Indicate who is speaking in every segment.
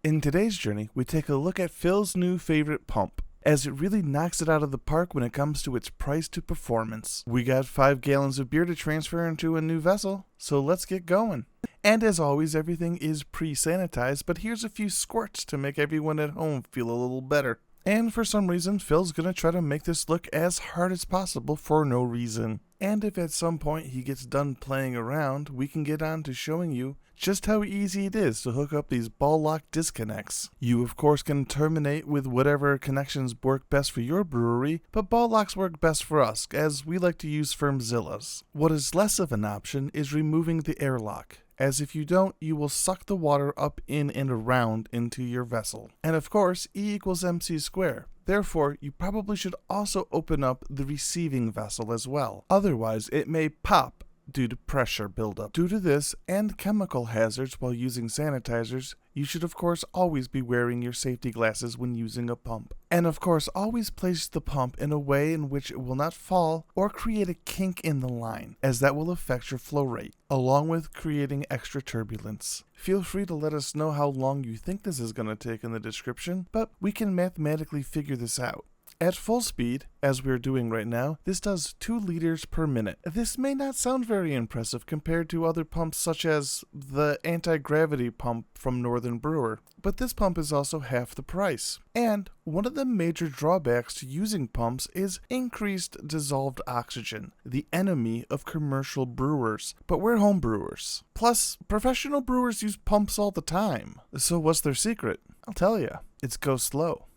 Speaker 1: In today's journey, we take a look at Phil's new favorite pump, as it really knocks it out of the park when it comes to its price to performance. We got 5 gallons of beer to transfer into a new vessel, so let's get going. And as always, everything is pre-sanitized, but here's a few squirts to make everyone at home feel a little better. And for some reason, Phil's gonna try to make this look as hard as possible for no reason. And if at some point he gets done playing around, we can get on to showing you just how easy it is to hook up these ball lock disconnects. You of course can terminate with whatever connections work best for your brewery, but ball locks work best for us, as we like to use Firmzillas. What is less of an option is removing the airlock, as if you don't, you will suck the water up in and around into your vessel. And of course, E equals MC squared. Therefore, you probably should also open up the receiving vessel as well. Otherwise, it may pop due to pressure buildup. Due to this and chemical hazards while using sanitizers, you should of course always be wearing your safety glasses when using a pump. And of course, always place the pump in a way in which it will not fall or create a kink in the line, as that will affect your flow rate, along with creating extra turbulence. Feel free to let us know how long you think this is going to take in the description, but we can mathematically figure this out. At full speed, as we're doing right now, this does 2 liters per minute. This may not sound very impressive compared to other pumps such as the anti-gravity pump from Northern Brewer, but this pump is also half the price. And one of the major drawbacks to using pumps is increased dissolved oxygen, the enemy of commercial brewers, but we're home brewers. Plus, professional brewers use pumps all the time. So what's their secret? I'll tell ya, it's go slow.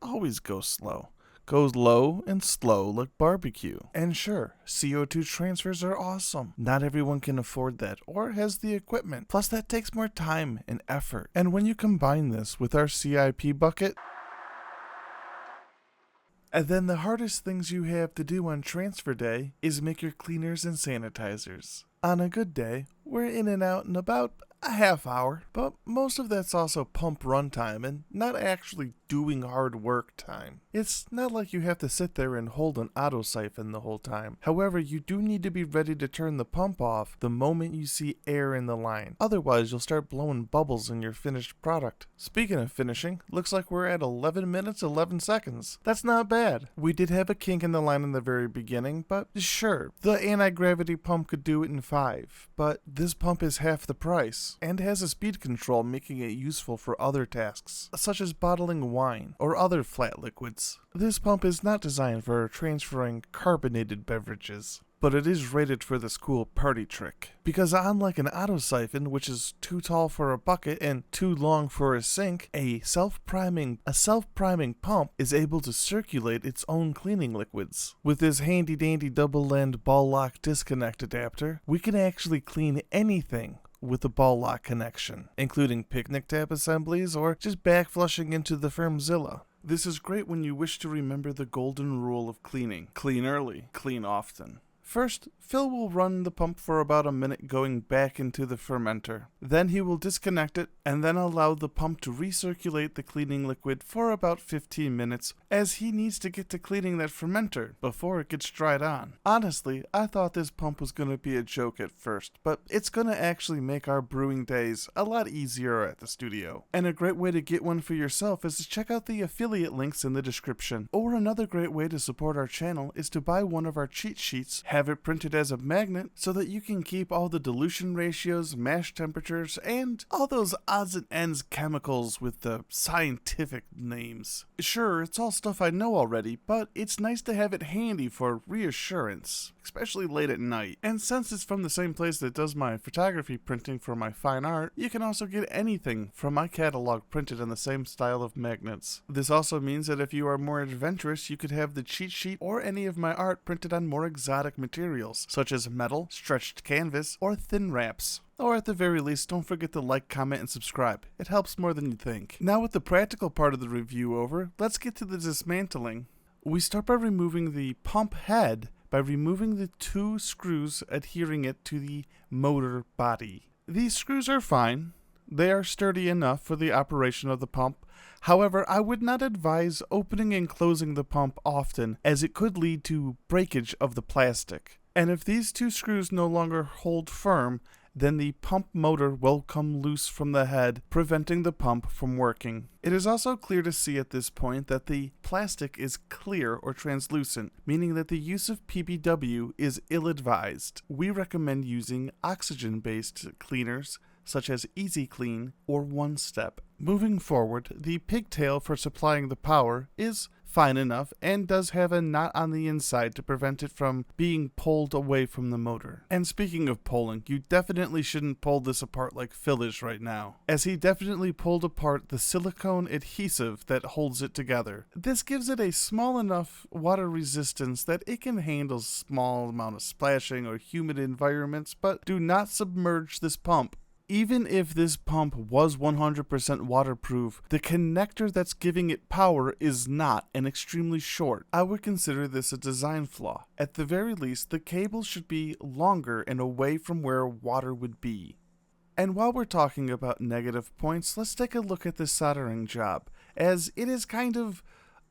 Speaker 1: Always go slow. Goes low and slow like barbecue. And sure, CO2 transfers are awesome. Not everyone can afford that or has the equipment. Plus that takes more time and effort. And when you combine this with our CIP bucket, and then the hardest things you have to do on transfer day is make your cleaners and sanitizers. On a good day, we're in and out in about a half hour, but most of that's also pump run time and not actually doing hard work time. It's not like you have to sit there and hold an auto siphon the whole time. However, you do need to be ready to turn the pump off the moment you see air in the line. Otherwise, you'll start blowing bubbles in your finished product. Speaking of finishing, looks like we're at 11 minutes 11 seconds. That's not bad. We did have a kink in the line in the very beginning, but sure, the anti-gravity pump could do it in 5, but this pump is half the price and has a speed control, making it useful for other tasks, such as bottling wine or other flat liquids. This pump is not designed for transferring carbonated beverages, but it is rated for this cool party trick. Because unlike an auto siphon, which is too tall for a bucket and too long for a sink, a self-priming pump is able to circulate its own cleaning liquids. With this handy-dandy double-end ball lock disconnect adapter, we can actually clean anything with the ball lock connection, including picnic tap assemblies or just back flushing into the Firmzilla. This is great when you wish to remember the golden rule of cleaning. Clean early, clean often. First, Phil will run the pump for about a minute going back into the fermenter. Then he will disconnect it and then allow the pump to recirculate the cleaning liquid for about 15 minutes, as he needs to get to cleaning that fermenter before it gets dried on. Honestly, I thought this pump was going to be a joke at first, but it's going to actually make our brewing days a lot easier at the studio. And a great way to get one for yourself is to check out the affiliate links in the description. Or another great way to support our channel is to buy one of our cheat sheets, have it printed as a magnet so that you can keep all the dilution ratios, mash temperatures, and all those odds and ends chemicals with the scientific names. Sure, it's all stuff I know already, but it's nice to have it handy for reassurance, especially late at night. And since it's from the same place that does my photography printing for my fine art, you can also get anything from my catalog printed in the same style of magnets. This also means that if you are more adventurous, you could have the cheat sheet or any of my art printed on more exotic materials, such as metal, stretched canvas, or thin wraps. Or at the very least, don't forget to like, comment, and subscribe. It helps more than you think. Now with the practical part of the review over, let's get to the dismantling. We start by removing the pump head by removing the 2 screws adhering it to the motor body. These screws are fine. They are sturdy enough for the operation of the pump. However, I would not advise opening and closing the pump often, as it could lead to breakage of the plastic. And if these 2 screws no longer hold firm then the pump motor will come loose from the head, preventing the pump from working. It is also clear to see at this point that the plastic is clear or translucent, meaning that the use of PBW is ill-advised. We recommend using oxygen-based cleaners such as Easy Clean or One Step. Moving forward, the pigtail for supplying the power is fine enough and does have a knot on the inside to prevent it from being pulled away from the motor. And speaking of pulling, you definitely shouldn't pull this apart like Phil is right now, as he definitely pulled apart the silicone adhesive that holds it together. This gives it a small enough water resistance that it can handle small amount of splashing or humid environments, but do not submerge this pump. Even if this pump was 100% waterproof, the connector that's giving it power is not, and extremely short. I would consider this a design flaw. At the very least, the cable should be longer and away from where water would be. And while we're talking about negative points, let's take a look at this soldering job, as it is kind of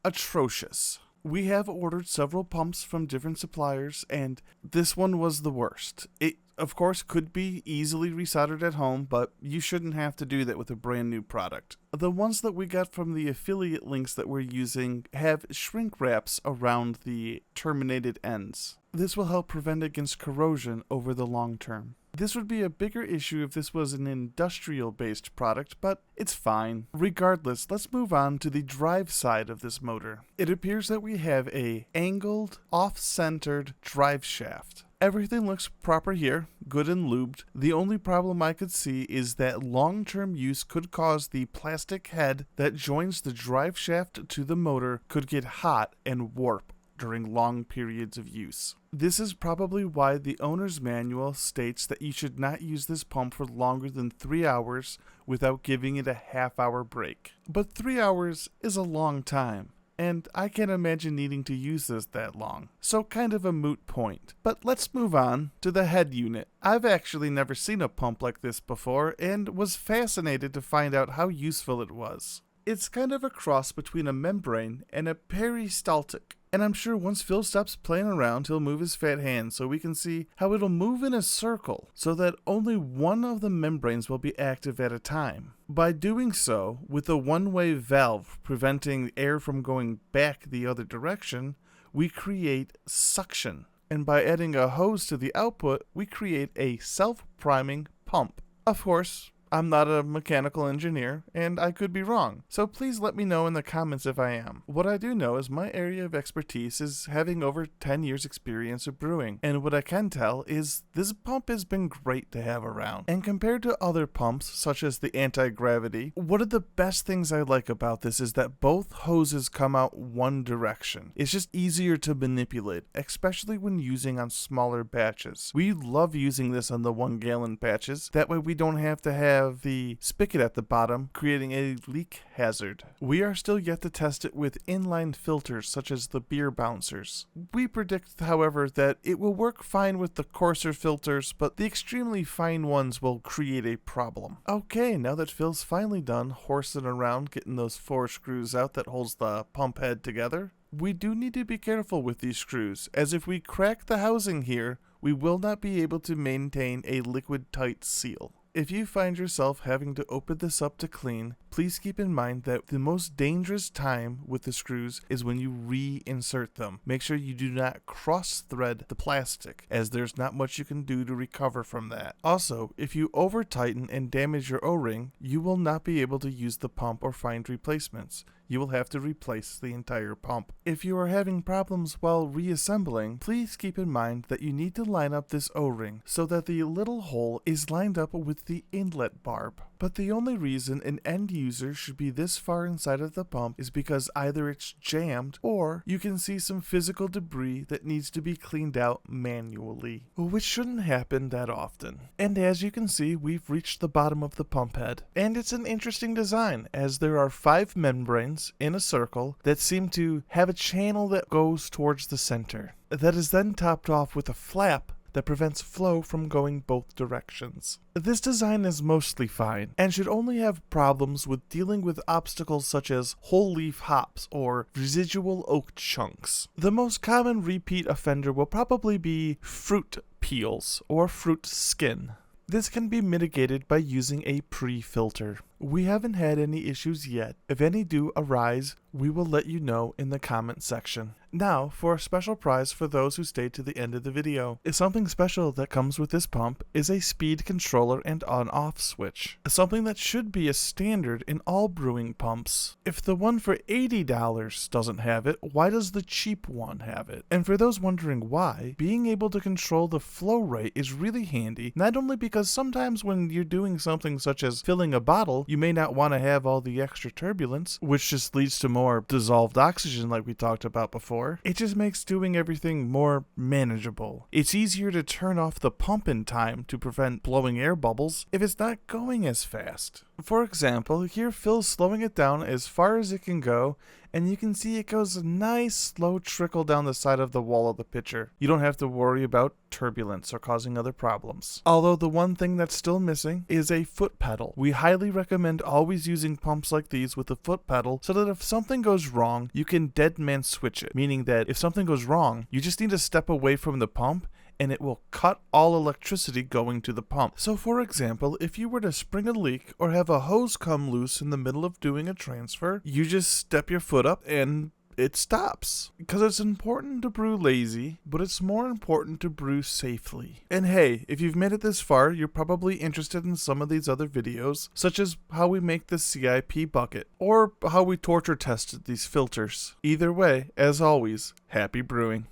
Speaker 1: atrocious. We have ordered several pumps from different suppliers, and this one was the worst. It, of course, could be easily resoldered at home, but you shouldn't have to do that with a brand new product. The ones that we got from the affiliate links that we're using have shrink wraps around the terminated ends. This will help prevent against corrosion over the long term. This would be a bigger issue if this was an industrial-based product, but it's fine. Regardless, let's move on to the drive side of this motor. It appears that we have a angled, off-centered drive shaft. Everything looks proper here, good and lubed. The only problem I could see is that long-term use could cause the plastic head that joins the drive shaft to the motor could get hot and warp during long periods of use. This is probably why the owner's manual states that you should not use this pump for longer than 3 hours without giving it a half-hour break. But 3 hours is a long time, and I can't imagine needing to use this that long, so kind of a moot point. But let's move on to the head unit. I've actually never seen a pump like this before, and was fascinated to find out how useful it was. It's kind of a cross between a membrane and a peristaltic. And I'm sure once Phil stops playing around, he'll move his fat hand so we can see how it'll move in a circle so that only one of the membranes will be active at a time. By doing so, with a one-way valve preventing air from going back the other direction, we create suction. And by adding a hose to the output, we create a self-priming pump. Of course, I'm not a mechanical engineer, and I could be wrong, so please let me know in the comments if I am. What I do know is my area of expertise is having over 10 years experience of brewing, and what I can tell is this pump has been great to have around. And compared to other pumps, such as the anti-gravity, one of the best things I like about this is that both hoses come out one direction. It's just easier to manipulate, especially when using on smaller batches. We love using this on the 1-gallon batches, that way we don't have to have the spigot at the bottom, creating a leak hazard. We are still yet to test it with inline filters such as the beer bouncers. We predict, however, that it will work fine with the coarser filters, but the extremely fine ones will create a problem. Okay, now that Phil's finally done horsing around getting those 4 screws out that holds the pump head together, we do need to be careful with these screws, as if we crack the housing here, we will not be able to maintain a liquid-tight seal. If you find yourself having to open this up to clean, please keep in mind that the most dangerous time with the screws is when you reinsert them. Make sure you do not cross-thread the plastic, as there's not much you can do to recover from that. Also, if you over-tighten and damage your O-ring, you will not be able to use the pump or find replacements. You will have to replace the entire pump. If you are having problems while reassembling, please keep in mind that you need to line up this O-ring so that the little hole is lined up with the inlet barb. But the only reason an end user should be this far inside of the pump is because either it's jammed or you can see some physical debris that needs to be cleaned out manually, which shouldn't happen that often. And as you can see, we've reached the bottom of the pump head. And it's an interesting design, as there are 5 membranes in a circle that seem to have a channel that goes towards the center. That is then topped off with a flap that prevents flow from going both directions. This design is mostly fine, and should only have problems with dealing with obstacles such as whole leaf hops or residual oak chunks. The most common repeat offender will probably be fruit peels or fruit skin. This can be mitigated by using a pre-filter. We haven't had any issues yet. If any do arise, we will let you know in the comment section. Now, for a special prize for those who stay to the end of the video. Something special that comes with this pump is a speed controller and on-off switch. Something that should be a standard in all brewing pumps. If the one for $80 doesn't have it, why does the cheap one have it? And for those wondering why, being able to control the flow rate is really handy, not only because sometimes when you're doing something such as filling a bottle, you may not want to have all the extra turbulence, which just leads to more dissolved oxygen like we talked about before. It just makes doing everything more manageable. It's easier to turn off the pump in time to prevent blowing air bubbles if it's not going as fast. For example, here Phil's slowing it down as far as it can go, and you can see it goes a nice slow trickle down the side of the wall of the pitcher. You don't have to worry about turbulence or causing other problems. Although the one thing that's still missing is a foot pedal. We highly recommend always using pumps like these with a foot pedal so that if something goes wrong, you can dead man switch it, meaning that if something goes wrong, you just need to step away from the pump and it will cut all electricity going to the pump. So for example, if you were to spring a leak or have a hose come loose in the middle of doing a transfer, you just step your foot up and it stops. Because it's important to brew lazy, but it's more important to brew safely. And hey, if you've made it this far, you're probably interested in some of these other videos, such as how we make the CIP bucket, or how we torture tested these filters. Either way, as always, happy brewing.